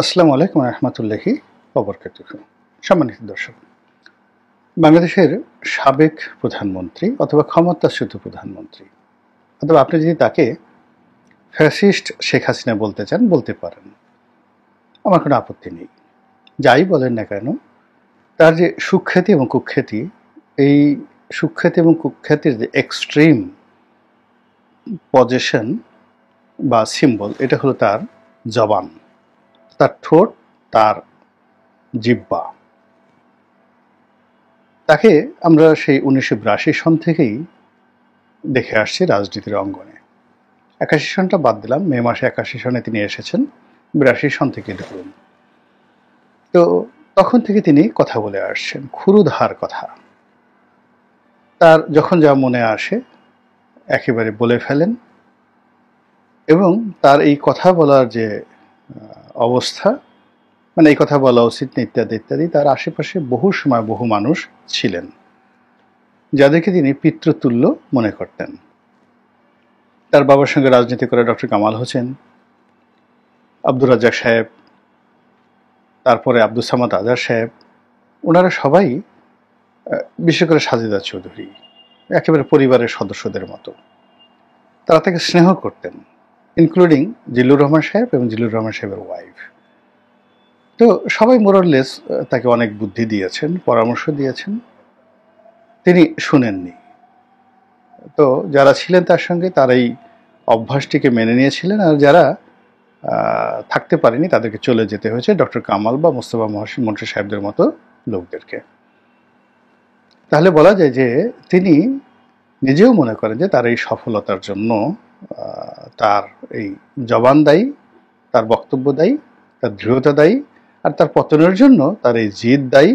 আসসালামু আলাইকুম রহমতুল্লাহি ওবরকাতুহু। সম্মানিত দর্শক, বাংলাদেশের সাবেক প্রধানমন্ত্রী অথবা ক্ষমতাচ্যুত প্রধানমন্ত্রী, অথবা আপনি যদি তাকে ফ্যাসিস্ট শেখ হাসিনা বলতে চান বলতে পারেন, আমার কোনো আপত্তি নেই। যাই বলেন না কেন, তার যে সুখ্যাতি এবং কুখ্যাতি, এই সুখ্যাতি এবং কুখ্যাতির যে এক্সট্রিম পজিশন বা সিম্বল, এটা হলো তার জবান, তার ঠোঁট, তার জিহ্বা। তাকে আমরা সেই 1982 সন থেকেই দেখে আসছি রাজনীতির অঙ্গনে। 81 সনটা বাদ দিলাম, মে মাসে 81 সনে তিনি এসেছেন, 82 সন থেকে ধরুন। তো তখন থেকে তিনি কথা বলে আসছেন, ক্ষুরুধার কথা। তার যখন যা মনে আসে একেবারে বলে ফেলেন, এবং তার এই কথা বলার যে অবস্থা, মানে এই কথা বলা উচিত না ইত্যাদি ইত্যাদি, তার আশেপাশে বহু সময় বহু মানুষ ছিলেন যাদেরকে তিনি পিতৃতুল্য মনে করতেন। তার বাবার সঙ্গে রাজনীতি করে ডক্টর কামাল হোসেন, আব্দুর রাজ্জাক সাহেব, তারপরে আব্দুস সামাদ আজাদ সাহেব, ওনারা সবাই, বিশেষ করে সাজেদা চৌধুরী, একেবারে পরিবারের সদস্যদের মতো। তারা তাকে স্নেহ করতেন, ইনক্লুডিং জিল্লুর রহমান সাহেব এবং জিল্লুর রহমান সাহেবের ওয়াইফ। তো সবাই মোরলেস তাকে অনেক বুদ্ধি দিয়েছেন, পরামর্শ দিয়েছেন, তিনি শুনেননি। তো যারা ছিলেন তার সঙ্গে, তারা এই অভ্যাসটিকে মেনে নিয়েছিলেন, আর যারা থাকতে পারেনি তাদেরকে চলে যেতে হয়েছে ডক্টর কামাল বা মোস্তফা মহসিন মন্ত্রী সাহেবদের মতো লোকদেরকে। তাহলে বলা যায় যে তিনি নিজেও মনে করেন যে তার এই সফলতার জন্য তার এই জবান দায়ী, তার বক্তব্য দায়ী, তার দৃঢ়তা দায়ী, আর তার পতনের জন্য তার এই জিদ দায়ী।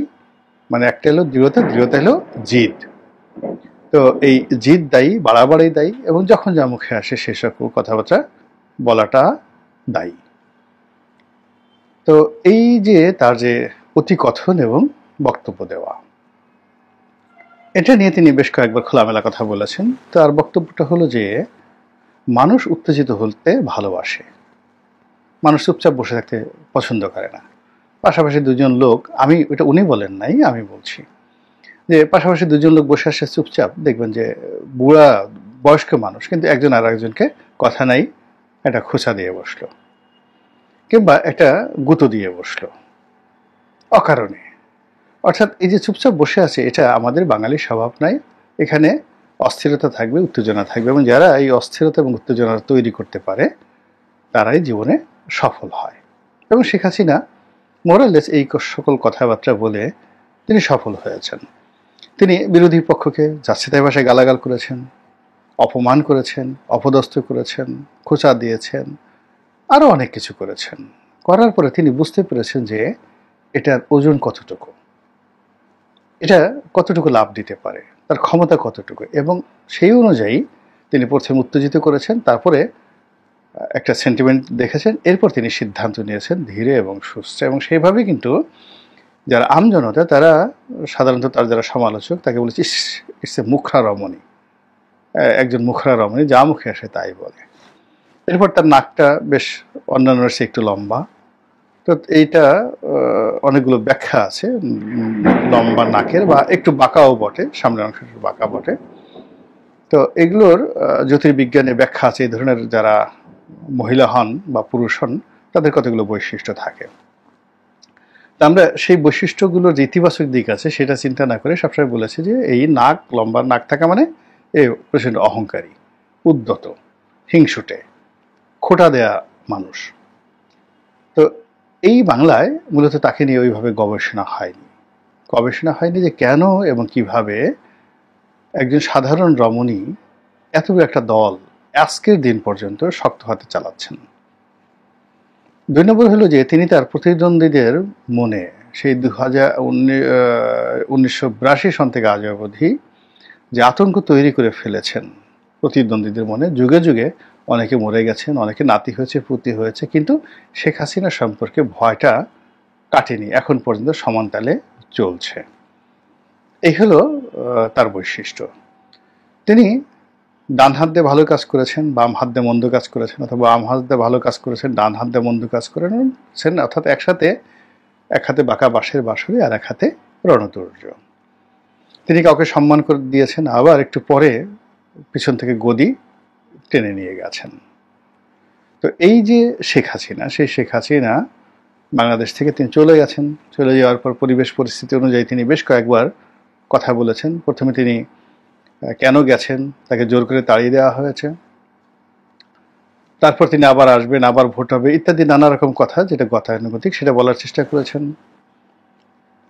মানে একটা হলো দৃঢ়তা, দৃঢ়তা হলো জিদ। তো এই জিদ দায়ী, বাড়াবাড়ি দায়ী, এবং যখন যা মুখে আসে সে সকল কথাবার্তা বলাটা দায়ী। তো এই যে তার যে অতিকথন এবং বক্তব্য দেওয়া, এটা নিয়ে তিনি বেশ কয়েকবার খোলামেলা কথা বলেছেন। তার বক্তব্যটা হলো যে মানুষ উত্তেজিত হতে ভালোবাসে, মানুষ চুপচাপ বসে থাকতে পছন্দ করে না। পাশাপাশি দুজন লোক, আমি এটা উনি বলেন নাই, আমি বলছি যে পাশাপাশি দুজন লোক বসে আসে চুপচাপ, দেখবেন যে বুড়া বয়স্ক মানুষ, কিন্তু একজন আর একজনকে কথা নাই একটা খোঁচা দিয়ে বসলো, কিংবা একটা গুঁতো দিয়ে বসলো অকারণে। অর্থাৎ এই যে চুপচাপ বসে আছে, এটা আমাদের বাঙালির স্বভাব নাই। এখানে অস্থিরতা থাকবে, উত্তেজনা থাকবে, এবং যারা এই অস্থিরতা এবং উত্তেজনা তৈরি করতে পারে তারাই জীবনে সফল হয়। এবং শেখ হাসিনা মোরালেস এই সকল কথাবার্তা বলে তিনি সফল হয়েছেন। তিনি বিরোধী পক্ষকে যাচ্ছে তাই ভাষায় গালাগাল করেছেন, অপমান করেছেন, অপদস্থ করেছেন, খোঁচা দিয়েছেন, আরও অনেক কিছু করেছেন। করার পরে তিনি বুঝতে পেরেছেন যে এটার ওজন কতটুকু, এটা কতটুকু লাভ দিতে পারে, তার ক্ষমতা কতটুকু, এবং সেই অনুযায়ী তিনি প্রথমে উত্তেজিত করেছেন, তারপরে একটা সেন্টিমেন্ট দেখেছেন, এরপর তিনি সিদ্ধান্ত নিয়েছেন ধীরে এবং সুস্থ। এবং সেইভাবেই কিন্তু যারা আমজনতা, তারা সাধারণত তার যারা সমালোচক, তাকে বলেছে ইটস এ মুখরা রমণী, একজন মুখরা রমণী, যা মুখে আসে তাই বলে। এরপর তার নাকটা বেশ অন্যান্যের চেয়ে একটু লম্বা। তো এইটা অনেকগুলো ব্যাখ্যা আছে, লম্বা নাকের, বা একটু বাঁকাও বটে, সামনের অংশ একটু বাঁকা বটে। তো এগুলোর জ্যোতির্বিজ্ঞানে ব্যাখ্যা আছে, এই ধরনের যারা মহিলা হন বা পুরুষ হন তাদের কতগুলো বৈশিষ্ট্য থাকে। তা আমরা সেই বৈশিষ্ট্যগুলোর যে ইতিবাচক দিক আছে সেটা চিন্তা না করে সবসময় বলেছি যে এই নাক, লম্বা নাক থাকা মানে এ প্রচণ্ড অহংকারী, উদ্যত, হিংসুটে, খোঁটা দেয়া মানুষ। তো এই বাংলায় মূলত তাকে নিয়ে ওইভাবে গবেষণা হয়নি যে কেন এবং কিভাবে একজন সাধারণ রমণী এত একটা দল আজকের দিন পর্যন্ত শক্ত হাতে চালাচ্ছেন। 2 নম্বর হলো যে তিনি তার প্রতিদ্বন্দ্বীদের মনে সেই 1982 সন থেকে আজ অবধি যে আতঙ্ক তৈরি করে ফেলেছেন প্রতিদ্বন্দ্বীদের মনে। যুগে যুগে অনেকে মরে গেছেন, অনেকে নাতি হয়েছে, পুতি হয়েছে, কিন্তু শেখ হাসিনা সম্পর্কে ভয়টা কাটেনি, এখন পর্যন্ত সমান তালে চলছে। এই হলো তার বৈশিষ্ট্য। তিনি ডান হাত দিয়ে ভালো কাজ করেছেন, বাম হাত দিয়ে মন্দ কাজ করেছেন, অথবা বাম হাত দিয়ে ভালো কাজ করেছেন, ডান হাত দিয়ে মন্দ কাজ করেছেন, অর্থাৎ একসাথে এক হাতে বাঁকা বাঁশের বাঁশরি আর এক হাতে রণতুর্য। তিনি কাউকে সম্মান করে দিয়েছেন, আবার একটু পরে পিছন থেকে গদি টেনে নিয়ে গেছেন। তো এই যে শেখ হাসিনা, সেই শেখ হাসিনা বাংলাদেশ থেকে তিনি চলে গেছেন। চলে যাওয়ার পর পরিবেশ পরিস্থিতি অনুযায়ী তিনি বেশ কয়েকবার কথা বলেছেন। প্রথমে তিনি কেন গেছেন তাকে জোর করে তাড়িয়ে দেওয়া হয়েছে, তারপর তিনি আবার আসবেন, আবার ভোট হবে ইত্যাদি নানা রকম কথা, যেটা গতানুগতিক সেটা বলার চেষ্টা করেছেন।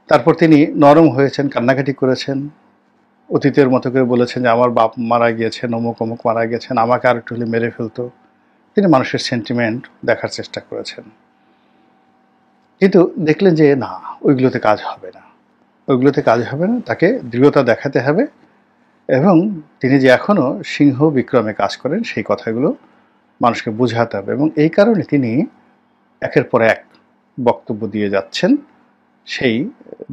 তারপর তিনি নরম হয়েছেন, কান্নাকাটি করেছেন, অতীতের মতো করে বলেছেন যে আমার বাপ মারা গিয়েছেন, অমুক অমুক মারা গেছেন, আমাকে আর একটু হলে মেরে ফেলতো। তিনি মানুষের সেন্টিমেন্ট দেখার চেষ্টা করেছেন, কিন্তু দেখলেন যে না, ওইগুলোতে কাজ হবে না, ওইগুলোতে কাজ হবে না, তাকে দৃঢ়তা দেখাতে হবে এবং তিনি যে এখনো সিংহ বিক্রমে কাজ করেন সেই কথাগুলো মানুষকে বোঝাতে হবে। এবং এই কারণে তিনি একের পর এক বক্তব্য দিয়ে যাচ্ছেন, সেই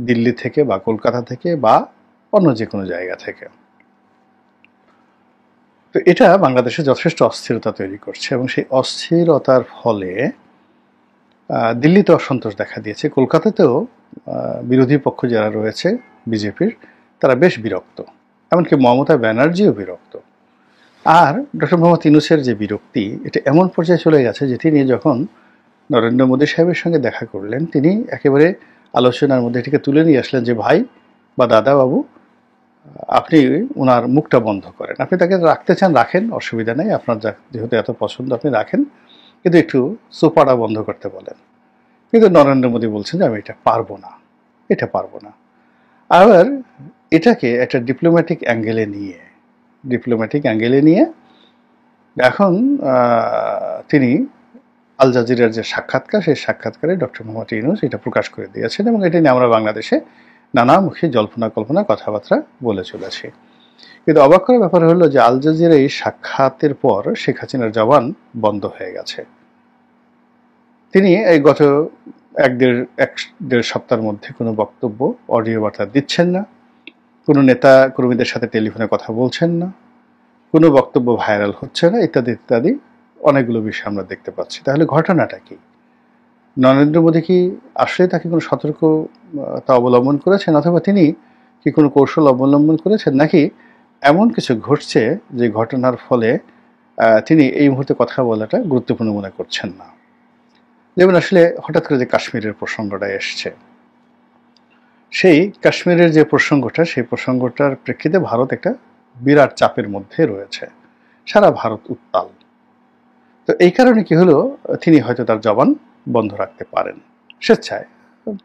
দিল্লি থেকে বা কলকাতা থেকে বা অন্য যে কোনো জায়গা থেকে। তো এটা বাংলাদেশে যথেষ্ট অস্থিরতা তৈরি করছে এবং সেই অস্থিরতার ফলে দিল্লিতে অসন্তোষ দেখা দিয়েছে। কলকাতাতেও বিরোধী পক্ষ যারা রয়েছে বিজেপির, তারা বেশ বিরক্ত, এমনকি মমতা ব্যানার্জিও বিরক্ত। আর ডক্টর মোহাম্মদ ইউনূসের যে বিরক্তি, এটা এমন পর্যায়ে চলে গেছে যে তিনি যখন নরেন্দ্র মোদী সাহেবের সঙ্গে দেখা করলেন, তিনি একেবারে আলোচনার মধ্যে এটিকে তুলে নিয়ে আসলেন যে ভাই বা দাদা বাবু, আপনি ওনার মুখটা বন্ধ করেন, আপনি তাকে রাখতে চান রাখেন, অসুবিধা নেই, আপনার যেহেতু এত পছন্দ আপনি রাখেন, কিন্তু একটু সোপাটা বন্ধ করতে বলেন। কিন্তু নরেন্দ্র মোদী বলছেন যে আমি এটা পারবো না, এটা পারবো না। আবার এটাকে একটা ডিপ্লোম্যাটিক অ্যাঙ্গেলে নিয়ে এখন তিনি আল জাজিরার যে সাক্ষাৎকার, সেই সাক্ষাৎকারে ডক্টর মোহাম্মদ ইউনূস এটা প্রকাশ করে দিয়েছেন এবং এটা নিয়ে আমরা বাংলাদেশে নানামুখী জল্পনা কল্পনা কথাবার্তা বলে চলেছি। কিন্তু অবাক করার ব্যাপার হলো যে আল জাজিরা এই সাক্ষাতের পর শেখ হাসিনার জবান বন্ধ হয়ে গেছে। তিনি এই গত এক দেড় সপ্তাহের মধ্যে কোনো বক্তব্য, অডিও বার্তা দিচ্ছেন না, কোনো নেতা কর্মীদের সাথে টেলিফোনে কথা বলছেন না, কোনো বক্তব্য ভাইরাল হচ্ছে না, ইত্যাদি ইত্যাদি অনেকগুলো বিষয় আমরা দেখতে পাচ্ছি। তাহলে ঘটনাটা কি? নরেন্দ্র মোদী কি আসলে তাকে কোনো সতর্কতা অবলম্বন করেছেন, অথবা তিনি কি কোনো কৌশল অবলম্বন করেছেন, নাকি এমন কিছু ঘটছে যে ঘটনার ফলে তিনি এই মুহূর্তে কথা বলাটা গুরুত্বপূর্ণ মনে করছেন না? যেমন আসলে হঠাৎ করে যে কাশ্মীরের প্রসঙ্গটা এসছে, সেই কাশ্মীরের যে প্রসঙ্গটা, সেই প্রসঙ্গটার প্রেক্ষিতে ভারত একটা বিরাট চাপের মধ্যে রয়েছে, সারা ভারত উত্তাল। তো এই কারণে কি হলো, তিনি হয়তো তার জবান বন্ধ রাখতে পারেন স্বেচ্ছায়।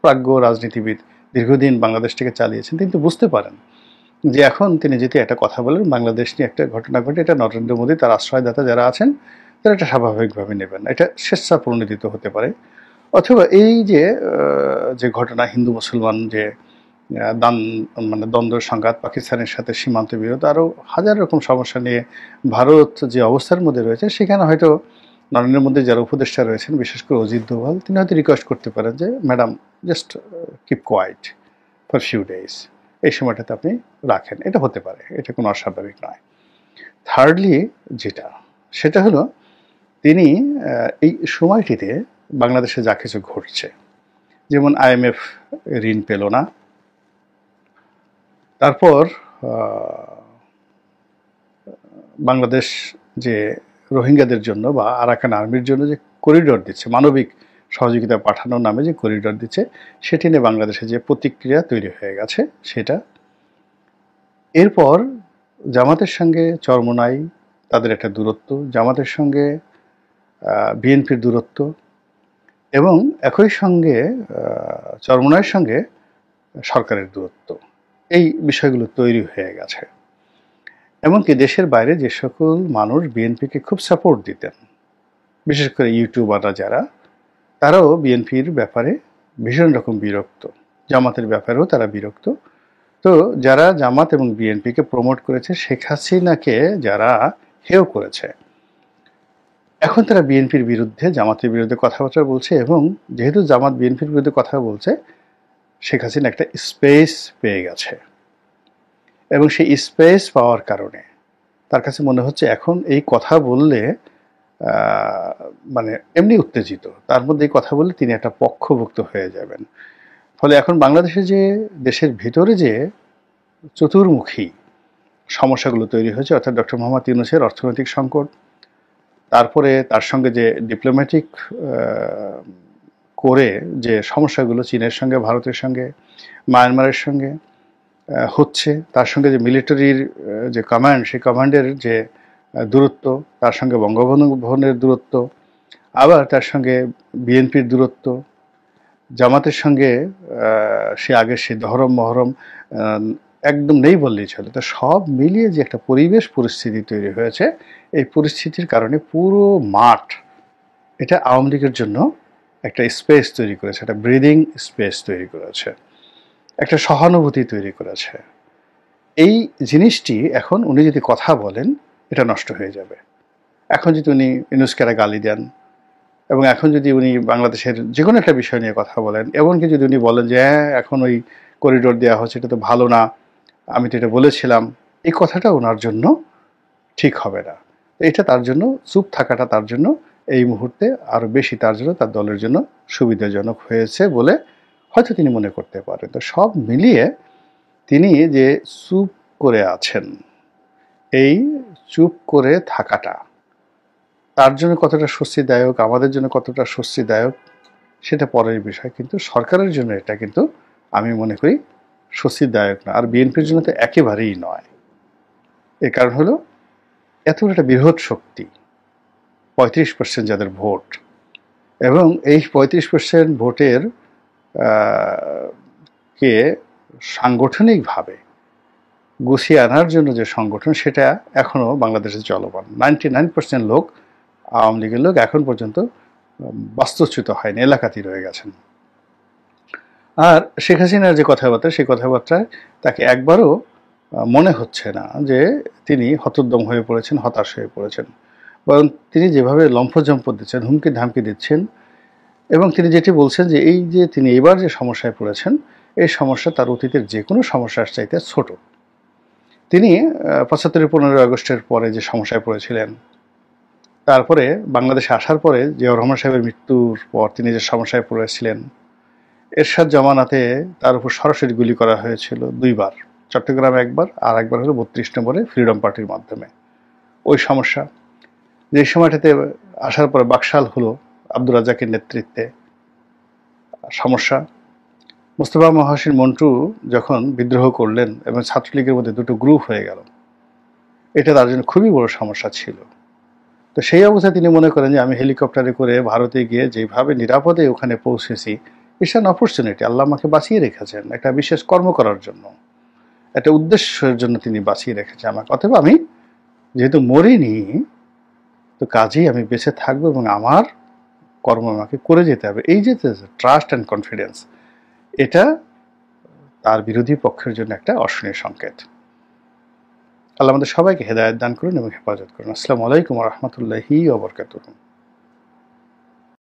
প্রাজ্ঞ রাজনীতিবিদ, দীর্ঘদিন বাংলাদেশ থেকে চালিয়েছেন, কিন্তু বুঝতে পারেন যে এখন তিনি যদি একটা কথা বলেন, বাংলাদেশ নিয়ে একটা ঘটনা ঘটে, এটা নরেন্দ্র মোদী তার আশ্রয়দাতা যারা আছেন তারা এটা স্বাভাবিকভাবে নেবেন, এটা স্বেচ্ছা প্রণোদিত হতে পারে। অথবা এই যে ঘটনা, হিন্দু মুসলমান যে দ্বন্দ্ব সংঘাত, পাকিস্তানের সাথে সীমান্ত বিরোধ, আরও হাজার রকম সমস্যা নিয়ে ভারত যে অবস্থার মধ্যে রয়েছে, সেখানে হয়তো নরেন্দ্র মোদীর যারা উপদেষ্টা রয়েছেন, বিশেষ করে অজিত দোভাল, তিনি হয়তো রিকোয়েস্ট করতে পারেন যে madam just keep quiet for few days, এই সময়টাতে আপনি রাখেন। এটা হতে পারে, এটা কোনো অস্বাভাবিক নয়। থার্ডলি যেটা, সেটা হলো তিনি এই সময়টিতে বাংলাদেশে যা কিছু ঘটছে, যেমন IMF ঋণ পেল না, তারপর বাংলাদেশ যে রোহিঙ্গাদের জন্য বা আরাকান আর্মির জন্য যে করিডোর দিচ্ছে, মানবিক সহযোগিতা পাঠানোর নামে যে করিডোর দিচ্ছে, সেটি নিয়ে বাংলাদেশে যে প্রতিক্রিয়া তৈরি হয়ে গেছে সেটা। এরপর জামাতের সঙ্গে চরমোনাই, তাদের একটা দূরত্ব, জামাতের সঙ্গে বিএনপির দূরত্ব, এবং একই সঙ্গে চরমোনাইয়ের সঙ্গে সরকারের দূরত্ব, এই বিষয়গুলো তৈরি হয়ে গেছে। এমনকি দেশের বাইরে যে সকল মানুষ বিএনপিকে খুব সাপোর্ট দিতেন, বিশেষ করে ইউটিউবাররা যারা, তারাও বিএনপির ব্যাপারে ভীষণ রকম বিরক্ত, জামাতের ব্যাপারেও তারা বিরক্ত। তো যারা জামাত এবং বিএনপিকে প্রমোট করেছে, শেখ হাসিনাকে যারা হেয় করেছে, এখন তারা বিএনপির বিরুদ্ধে, জামাতের বিরুদ্ধে কথাবার্তা বলছে। এবং যেহেতু জামাত বিএনপির বিরুদ্ধে কথা বলছে, শেখ হাসিনা একটা স্পেস পেয়ে গেছে, এবং সেই স্পেস পাওয়ার কারণে তার কাছে মনে হচ্ছে এখন এই কথা বললে মানে এমনি উত্তেজিত, তার মধ্যে এই কথা বললে তিনি একটা পক্ষভুক্ত হয়ে যাবেন। ফলে এখন বাংলাদেশে যে দেশের ভিতরে যে চতুর্মুখী সমস্যাগুলো তৈরি হয়েছে, অর্থাৎ ডক্টর মোহাম্মদ ইউনূসের অর্থনৈতিক সংকট, তারপরে তার সঙ্গে যে ডিপ্লোম্যাটিক করে যে সমস্যাগুলো চীনের সঙ্গে, ভারতের সঙ্গে, মায়ানমারের সঙ্গে হচ্ছে, তার সঙ্গে যে মিলিটারির যে কমান্ড, সেই কমান্ডের যে দূরত্ব, তার সঙ্গে বঙ্গবন্ধু ভবনের দূরত্ব, আবার তার সঙ্গে বিএনপির দূরত্ব, জামাতের সঙ্গে সে আগে সে দহরম মহরম একদম নেই বললেই চলে। তো সব মিলিয়ে যে একটা পরিবেশ পরিস্থিতি তৈরি হয়েছে, এই পরিস্থিতির কারণে পুরো মাঠ এটা আওয়ামী লীগের জন্য একটা স্পেস তৈরি করেছে, একটা ব্রিদিং স্পেস তৈরি করেছে, একটা সহানুভূতি তৈরি করেছে। এই জিনিসটি এখন উনি যদি কথা বলেন এটা নষ্ট হয়ে যাবে। এখন যদি উনি ইউনূসকে গালি দেন, এবং এখন যদি উনি বাংলাদেশের যে কোনো একটা বিষয় নিয়ে কথা বলেন, এমনকি যদি উনি বলেন যে হ্যাঁ এখন ওই করিডোর দেওয়া হচ্ছে এটা তো ভালো না, আমি তো এটা বলেছিলাম, এই কথাটা ওনার জন্য ঠিক হবে না। এটা তার জন্য, চুপ থাকাটা তার জন্য এই মুহূর্তে আরো বেশি তার জন্য, তার দলের জন্য সুবিধাজনক হয়েছে বলে হয়তো তিনি মনে করতে পারেন। তো সব মিলিয়ে তিনি যে চুপ করে আছেন, এই চুপ করে থাকাটা তার জন্য কতটা স্বস্তিদায়ক, আমাদের জন্য কতটা স্বস্তিদায়ক সেটা পরের বিষয়, কিন্তু সরকারের জন্য এটা কিন্তু আমি মনে করি স্বস্তিদায়ক না, আর বিএনপির জন্য তো একেবারেই নয়। এর কারণ হলো এত একটা বৃহৎ শক্তি, 35% যাদের ভোট, এবং এই 35% ভোটের কে সাংগঠনিকভাবে গুছিয়ে আনার জন্য যে সংগঠন, সেটা এখনো বাংলাদেশে চলমান। 99% লোক, আওয়ামী লীগের লোক, এখন পর্যন্ত বাস্তুচ্যুত হয়নি, এলাকাতেই রয়ে গেছেন। আর শেখ হাসিনার যে কথাবার্তা, সেই কথাবার্তায় তাকে একবারও মনে হচ্ছে না যে তিনি হতোদ্যম হয়ে পড়েছেন, হতাশ হয়ে পড়েছেন, বরং তিনি যেভাবে লম্ফজম্প দিচ্ছেন, হুমকি ধামকি দিচ্ছেন, এবং তিনি যেটি বলছেন যে এই যে তিনি এবার যে সমস্যায় পড়েছেন, এই সমস্যা তার অতীতের যে কোনো সমস্যার চাইতে ছোট। তিনি ৭৫ 15 আগস্টের পরে যে সমস্যায় পড়েছিলেন, তারপরে বাংলাদেশে আসার পরে জিয়াউর রহমান সাহেবের মৃত্যুর পর তিনি যে সমস্যায় পড়েছিলেন, এরশাদ জামানাতে তার উপর সরাসরি গুলি করা হয়েছিল 2 বার, চট্টগ্রামে একবার, আর একবার হলো 32 নম্বরে ফ্রিডম পার্টির মাধ্যমে। ওই সমস্যা, যে সময়টাতে আসার পরে বাকশাল হলো আব্দুর রাজ্জাকের নেতৃত্বে, সমস্যা। মোস্তফা মহাসিন মন্টু যখন বিদ্রোহ করলেন এবং ছাত্রলীগের মধ্যে দুটো গ্রুপ হয়ে গেল, এটা তার জন্য খুবই বড় সমস্যা ছিল। তো সেই অবস্থায় তিনি মনে করেন যে আমি হেলিকপ্টারে করে ভারতে গিয়ে যেভাবে নিরাপদে ওখানে পৌঁছেছি, ইটস অ্যান অপরচুনিটি, আল্লাহ আমাকে বাঁচিয়ে রেখেছেন একটা বিশেষ কর্ম করার জন্য, একটা উদ্দেশ্যের জন্য তিনি বাঁচিয়ে রেখেছেন আমাকে। অতএব আমি যেহেতু মরিনি, তো কাজেই আমি বেঁচে থাকবো এবং আমার কর্ম আমাকে করে যেতে হবে। এই যে ট্রাস্ট অ্যান্ড কনফিডেন্স, এটা তার বিরোধী পক্ষের জন্য একটা অশনীয় সংকেত। আল্লাহ আমাদের সবাইকে হেদায়েত দান করুন এবং হেফাজত করুন। আসসালামু আলাইকুম ওয়া রাহমাতুল্লাহি ওয়া বারাকাতুহু।